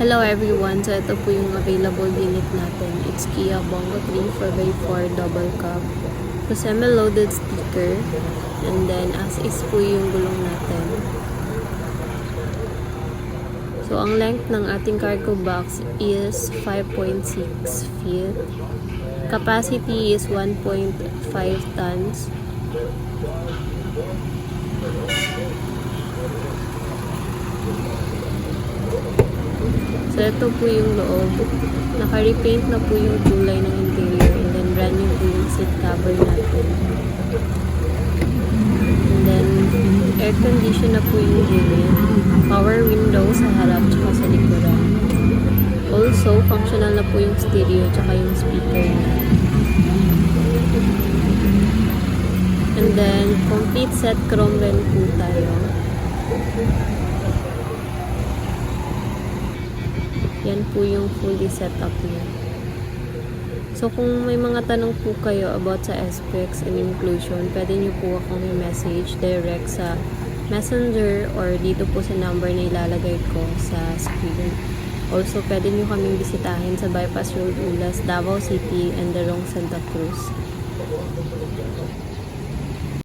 Hello everyone, so ito po yung available unit natin. It's Kia Bongo 3 4x4 double cab. So semi-loaded sticker. And then as is po yung gulong natin. So ang length ng ating cargo box is 5.6 feet. Capacity is 1.5 tons. So, ito po yung loob. Naka-repaint na po yung kulay ng interior. And then, brand new po yung seat cover natin. And then, air condition na po yung unit. Power window sa harap tsaka sa likuran. Also, functional na po yung stereo tsaka yung speaker niya. And then, complete set chrome rin po tayo. Yan po yung fully set up niya. So, kung may mga tanong po kayo about sa specs and inclusion, pwede nyo po akong i-message direct sa messenger or dito po sa number na ilalagay ko sa screen. Also, pwede nyo kaming bisitahin sa Bypass Road, Ulas, Davao City, and Darong, Santa Cruz.